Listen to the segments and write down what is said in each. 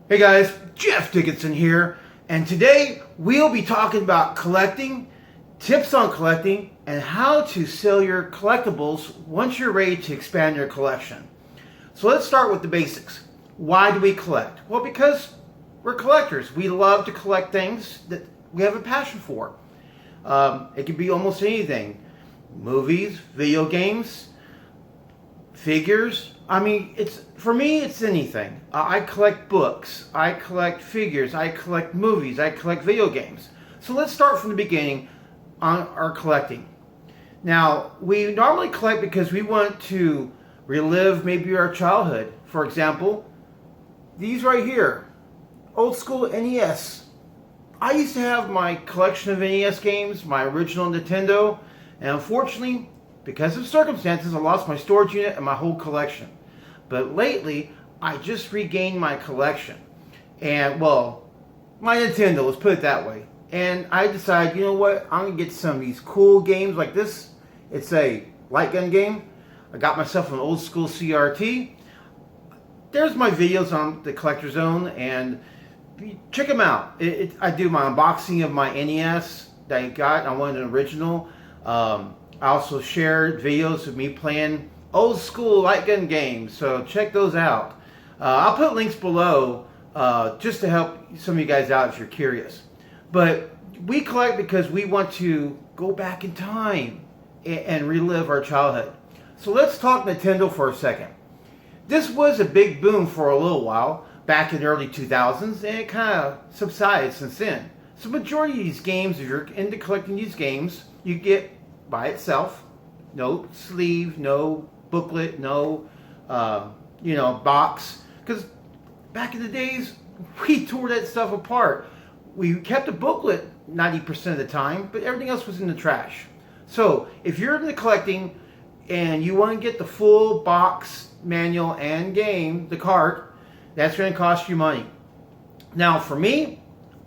Hey guys, Jeff Dickinson here, and today we'll be talking about collecting, tips on collecting, and how to sell your collectibles once you're ready to expand your collection. So let's start with the basics. Why do we collect? Well, because we're collectors. We love to collect things that we have a passion for. It can be almost anything. Movies, video games, figures. I mean, for me, it's anything. I collect books, I collect figures, I collect movies, I collect video games. So let's start from the beginning on our collecting. Now, we normally collect because we want to relive maybe our childhood. For example, these right here, old school NES. I used to have my collection of NES games, my original Nintendo, and unfortunately, because of circumstances, I lost my storage unit and my whole collection. But lately, I just regained my collection. And, well, my Nintendo, let's put it that way. And I decided, you know what, I'm going to get some of these cool games like this. It's a light gun game. I got myself an old school CRT. There's my videos on the Collector Zone, and check them out. I do my unboxing of my NES that I got. I wanted an original. I also shared videos of me playing old school light gun games, so check those out. I'll put links below just to help some of you guys out if you're curious. But we collect because we want to go back in time and relive our childhood. So let's talk Nintendo for a second. This was a big boom for a little while back in the early 2000s, and it kind of subsided since then. So majority of these games, if you're into collecting these games, you get by itself. No sleeve, no booklet, no box. Because back in the days, we tore that stuff apart. We kept a booklet 90% of the time, but everything else was in the trash. So if you're into collecting and you want to get the full box, manual, and game, the cart, that's going to cost you money. Now for me,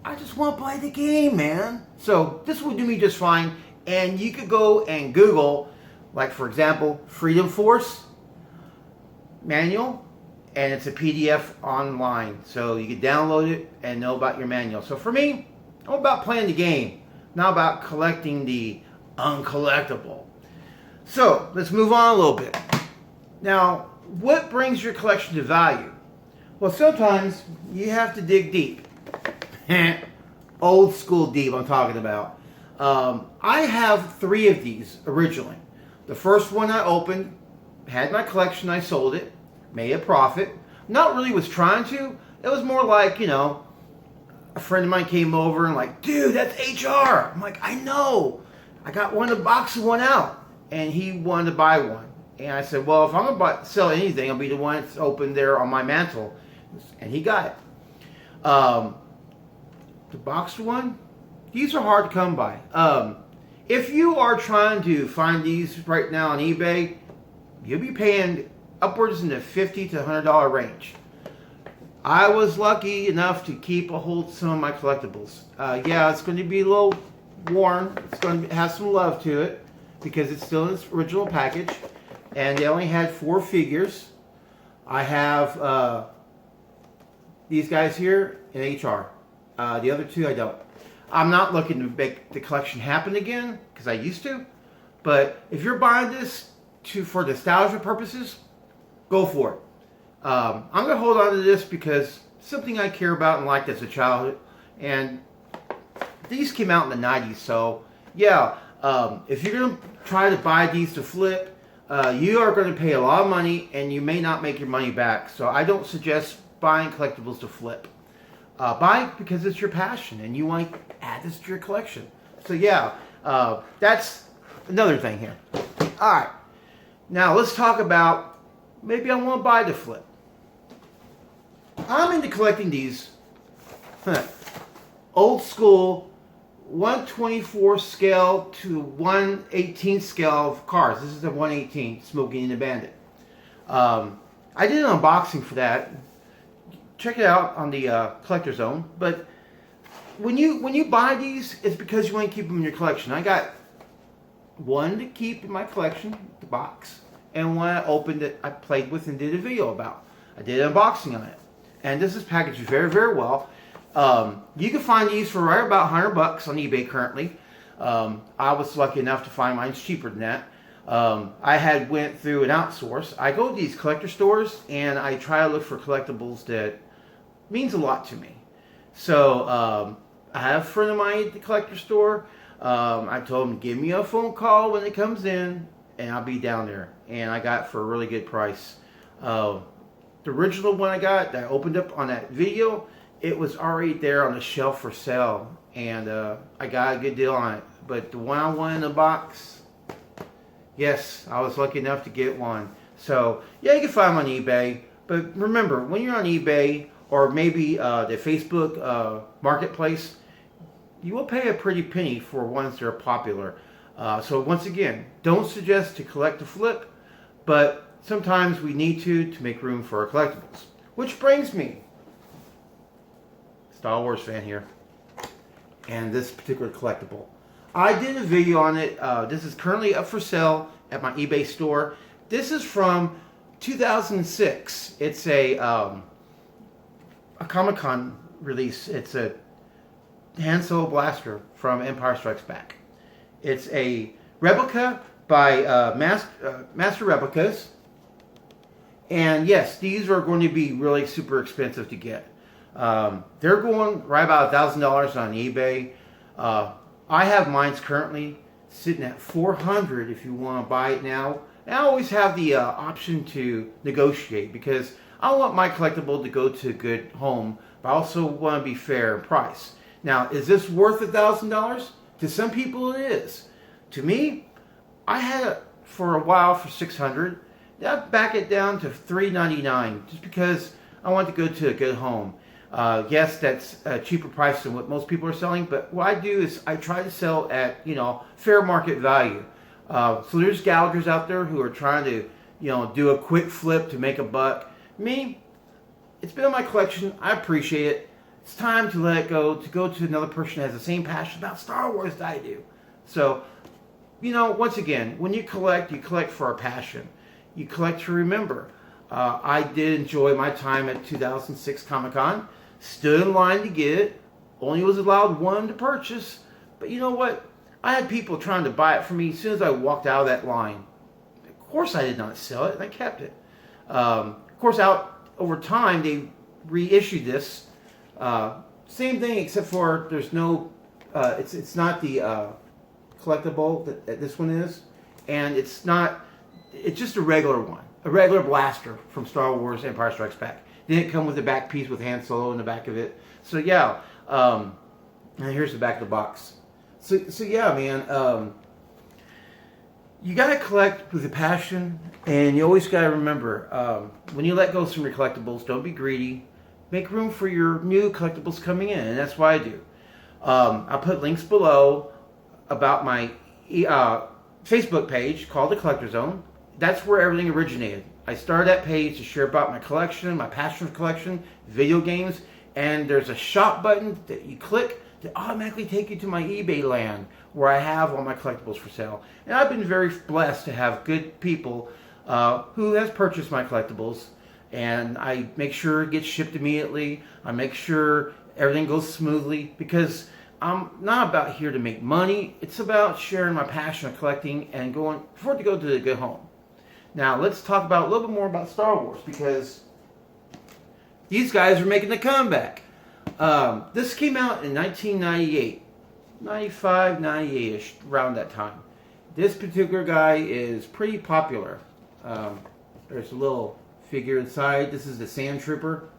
I just want to play the game, man. So this will do me just fine. And you could go and Google, like for example, Freedom Force manual, and it's a PDF online. So you can download it and know about your manual. So for me, I'm about playing the game, not about collecting the uncollectible. So let's move on a little bit. Now, what brings your collection to value? Well, sometimes you have to dig deep. Old school deep I'm talking about. I have 3 of these originally. The first one I opened, had my collection, I sold it, made a profit. Not really was trying to. It was more like, a friend of mine came over and like, dude, that's HR. I'm like, I know. I got one in the box and one out. And he wanted to buy one. And I said, well, if I'm going to sell anything, I'll be the one that's open there on my mantle. And he got it. The boxed one, these are hard to come by. If you are trying to find these right now on eBay, you'll be paying upwards in the $50 to $100 range. I was lucky enough to keep a hold of some of my collectibles. Yeah, it's going to be a little worn. It's going to have some love to it because it's still in its original package. And they only had 4 figures. I have these guys here in HR. The other 2 I don't. I'm not looking to make the collection happen again, because I used to. But if you're buying this for nostalgia purposes, go for it. I'm going to hold on to this because it's something I care about and liked as a child. And these came out in the 90s, so yeah. If you're going to try to buy these to flip, you are going to pay a lot of money and you may not make your money back. So I don't suggest buying collectibles to flip. Buy it because it's your passion and you want to add this to your collection. So yeah, that's another thing here. Alright, now let's talk about maybe I want to buy to flip. I'm into collecting these old school 1/24 scale to 1/18 scale of cars. This is a 1/18 Smokey and the Bandit. I did an unboxing for that. Check it out on the Collector Zone. But when you buy these, it's because you want to keep them in your collection. I got one to keep in my collection, the box, and one I opened that I played with and did a video about. I did an unboxing on it. and this is packaged very, very well. You can find these for right about $100 on eBay currently. I was lucky enough to find mine cheaper than that. I had went through an outsource. I go to these collector stores and I try to look for collectibles that means a lot to me. So I have a friend of mine at the collector store. I told him to give me a phone call when it comes in, and I'll be down there. And I got it for a really good price. The original one I got that I opened up on that video, it was already there on the shelf for sale, and I got a good deal on it. But the one I wanted in the box, yes, I was lucky enough to get one. So yeah, you can find them on eBay. But remember, when you're on eBay or maybe the Facebook marketplace, you will pay a pretty penny for ones that are popular. So once again, don't suggest to collect to flip, but sometimes we need to make room for our collectibles. Which brings me, Star Wars fan here, and this particular collectible. I did a video on it. This is currently up for sale at my eBay store. This is from 2006. It's a Comic-Con release. It's a Han Solo blaster from Empire Strikes Back. It's a replica by Master Replicas. And yes, these are going to be really super expensive to get. They're going right about $1,000 on eBay. I have mine currently sitting at $400 if you want to buy it now. And I always have the option to negotiate because I want my collectible to go to a good home, but I also want to be fair in price. Now, is this worth $1,000? To some people it is. To me, I had it for a while for $600. I back it down to $399 just because I want to go to a good home. Yes, that's a cheaper price than what most people are selling, but what I do is I try to sell at, fair market value. So there's gougers out there who are trying to, do a quick flip to make a buck. Me, it's been in my collection. I appreciate it. It's time to let it go to another person who has the same passion about Star Wars that I do. So, once again, when you collect for a passion. You collect to remember. I did enjoy my time at 2006 Comic-Con. Stood in line to get it. Only was allowed one to purchase. But you know what? I had people trying to buy it for me as soon as I walked out of that line. Of course I did not sell it, and I kept it. Of course, over time, they reissued this. Same thing, except for there's no... it's not the collectible that this one is. And it's not... It's just a regular one. A regular blaster from Star Wars Empire Strikes Back. Didn't come with the back piece with Han Solo in the back of it. So yeah, and here's the back of the box. So yeah, man, you gotta collect with a passion, and you always gotta remember, when you let go of some of your collectibles, don't be greedy. Make room for your new collectibles coming in, and that's what I do. I'll put links below about my Facebook page called The Collector Zone. That's where everything originated. I started that page to share about my collection, my passion for collection, video games, and there's a shop button that you click to automatically take you to my eBay land where I have all my collectibles for sale. And I've been very blessed to have good people who has purchased my collectibles, and I make sure it gets shipped immediately. I make sure everything goes smoothly because I'm not about here to make money. It's about sharing my passion of collecting and going for it to go to a good home. Now, let's talk about a little bit more about Star Wars, because these guys are making a comeback. This came out in 1998, 95, 98-ish, around that time. This particular guy is pretty popular. There's a little figure inside. This is the Sand Trooper.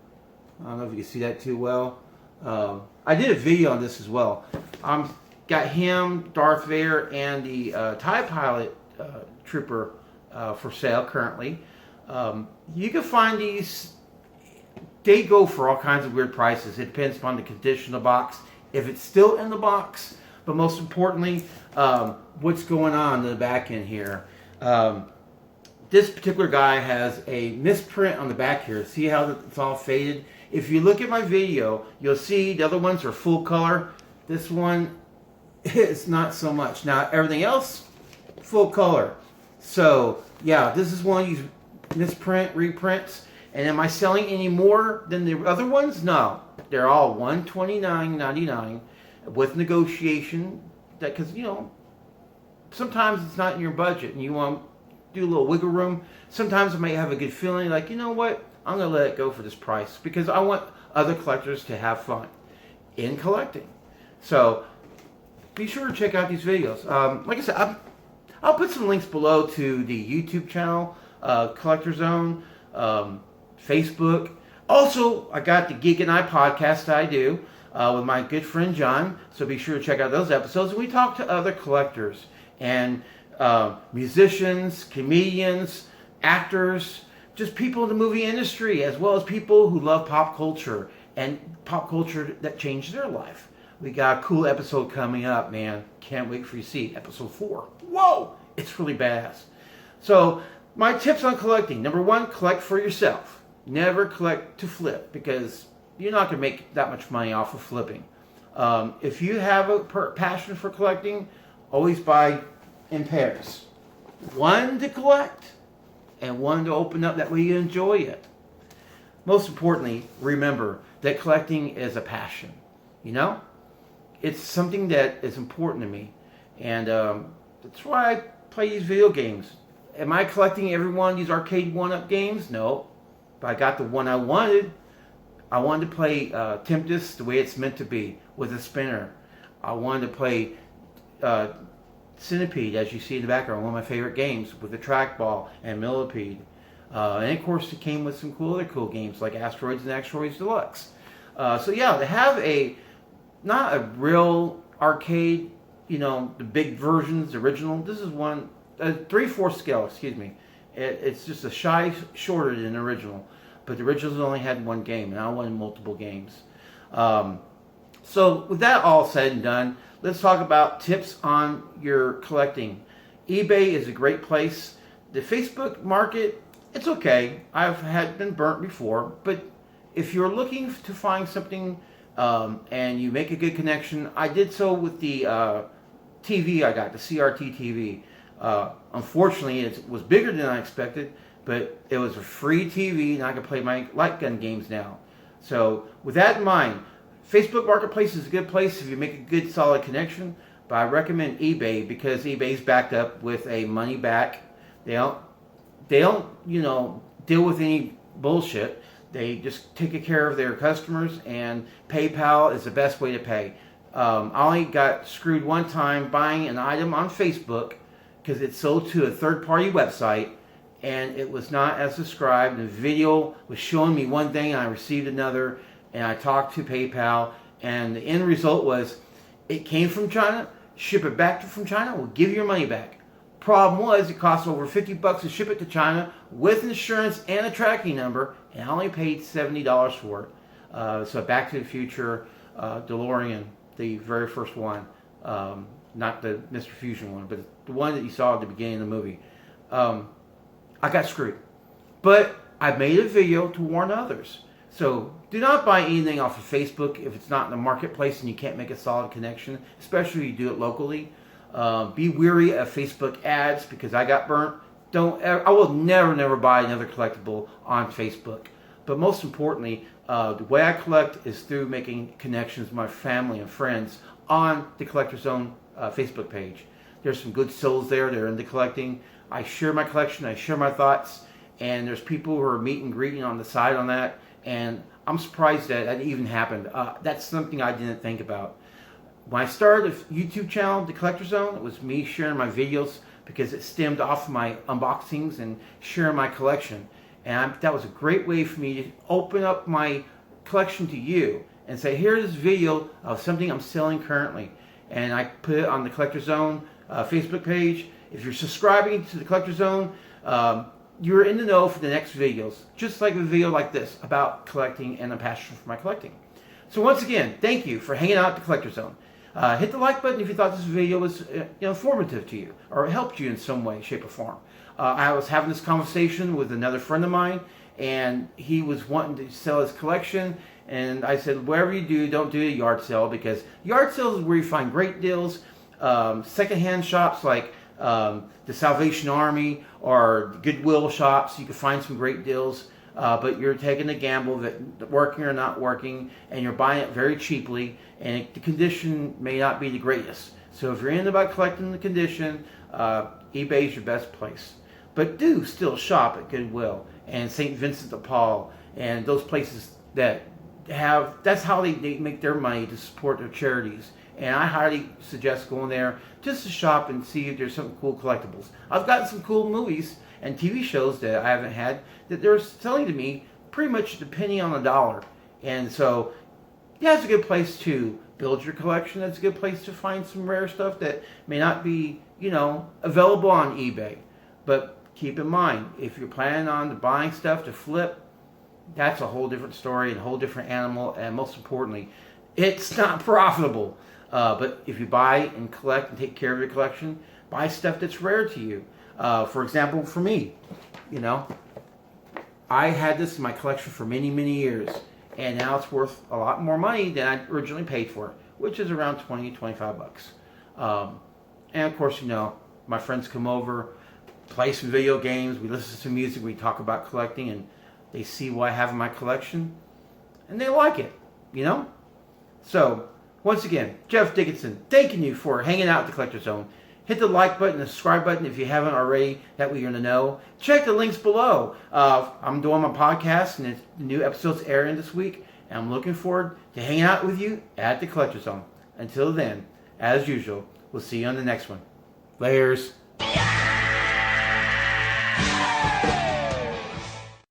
I don't know if you can see that too well. I did a video on this as well. Got him, Darth Vader, and the TIE Pilot Trooper for sale currently. You can find these. They go for all kinds of weird prices. It depends upon the condition of the box, if it's still in the box, but most importantly, what's going on in the back end here. This particular guy has a misprint on the back here. See how it's all faded? If you look at my video, you'll see the other ones are full color. This one is not so much. Now, everything else, full color. So, yeah, this is one of these misprint reprints. And am I selling any more than the other ones? No. They're all $129.99 with negotiation. That because sometimes it's not in your budget and you want to do a little wiggle room. Sometimes I may have a good feeling like, you know what, I'm going to let it go for this price because I want other collectors to have fun in collecting. So be sure to check out these videos. Like I said, I'll put some links below to the YouTube channel, Collector Zone, Facebook. Also, I got the Geek and I podcast that I do with my good friend John. So be sure to check out those episodes. We talk to other collectors and musicians, comedians, actors, just people in the movie industry, as well as people who love pop culture and pop culture that changed their life. We got a cool episode coming up, man. Can't wait for you to see episode 4. Whoa! It's really badass. So, my tips on collecting. Number 1, collect for yourself. Never collect to flip because you're not going to make that much money off of flipping. If you have a passion for collecting, always buy in pairs. 1 to collect and 1 to open up. That way you enjoy it. Most importantly, remember that collecting is a passion. It's something that is important to me. And that's why I play these video games. Am I collecting every one of these arcade 1-up games? No. But I got the one I wanted. I wanted to play Tempest the way it's meant to be, with a spinner. I wanted to play Centipede, as you see in the background, one of my favorite games, with a trackball and Millipede. And of course it came with some other cool games like Asteroids and Asteroids Deluxe. So yeah, to have not a real arcade, the big versions, the original. This is one, 3/4 scale, excuse me. It's just a shy shorter than the original. But the originals only had 1 game, and I wanted multiple games. So with that all said and done, let's talk about tips on your collecting. eBay is a great place. The Facebook market, it's okay. I've been burnt before, but if you're looking to find something and you make a good connection, I did so with the TV I got, the CRT TV. Unfortunately, it was bigger than I expected, but it was a free TV and I could play my light gun games now. So with that in mind, Facebook Marketplace is a good place if you make a good solid connection, but I recommend eBay because eBay's backed up with a money back. They don't deal with any bullshit. They just take care of their customers, and PayPal is the best way to pay. I only got screwed one time buying an item on Facebook because it sold to a third-party website, and it was not as described. The video was showing me one thing, and I received another, and I talked to PayPal, and the end result was it came from China, ship it back from China, we'll give you your money back. Problem was, it cost over $50 to ship it to China with insurance and a tracking number, and I only paid $70 for it. So Back to the Future, DeLorean, the very first one, not the Mr. Fusion one, but the one that you saw at the beginning of the movie. I got screwed. But I made a video to warn others. So do not buy anything off of Facebook if it's not in the marketplace and you can't make a solid connection, especially if you do it locally. Be wary of Facebook ads because I got burnt. I will never buy another collectible on Facebook. But most importantly, the way I collect is through making connections with my family and friends on the Collector Zone Facebook page. There's some good souls there. They're into collecting. I share my collection. I share my thoughts. And there's people who are meet and greeting on the side on that. And I'm surprised that even happened. That's something I didn't think about. When I started a YouTube channel, The Collector Zone, it was me sharing my videos because it stemmed off my unboxings and sharing my collection. And that was a great way for me to open up my collection to you and say, here's this video of something I'm selling currently. And I put it on the Collector Zone Facebook page. If you're subscribing to the Collector Zone, you're in the know for the next videos, just like a video like this about collecting and a passion for my collecting. So once again, thank you for hanging out at the Collector Zone. Hit the like button if you thought this video was informative to you or helped you in some way, shape, or form. I was having this conversation with another friend of mine, and he was wanting to sell his collection, and I said, whatever you do, don't do a yard sale, because yard sales is where you find great deals. Secondhand shops like the Salvation Army or Goodwill shops, you can find some great deals. but you're taking a gamble that working or not working, and you're buying it very cheaply, and the condition may not be the greatest. So if you're in about collecting the condition, eBay is your best place. But do still shop at Goodwill and St. Vincent de Paul and those places that that's how they make their money to support their charities. And I highly suggest going there just to shop and see if there's some cool collectibles. I've gotten some cool movies and TV shows that I haven't had that they're selling to me pretty much depending on the dollar. And so, yeah, it's a good place to build your collection. It's a good place to find some rare stuff that may not be, available on eBay. But keep in mind, if you're planning on buying stuff to flip, that's a whole different story and a whole different animal. And most importantly, it's not profitable. But if you buy and collect and take care of your collection, buy stuff that's rare to you. For example, for me, I had this in my collection for many, many years. And now it's worth a lot more money than I originally paid for it, which is around $20-25. And of course, my friends come over, play some video games, we listen to music, we talk about collecting, and they see what I have in my collection, and they like it, So, once again, Jeff Dickinson, thanking you for hanging out at the Collector Zone. Hit the like button, the subscribe button if you haven't already. That way you're going to know. Check the links below. I'm doing my podcast, and the new episode's airing this week. And I'm looking forward to hanging out with you at the Collector Zone. Until then, as usual, we'll see you on the next one. Layers.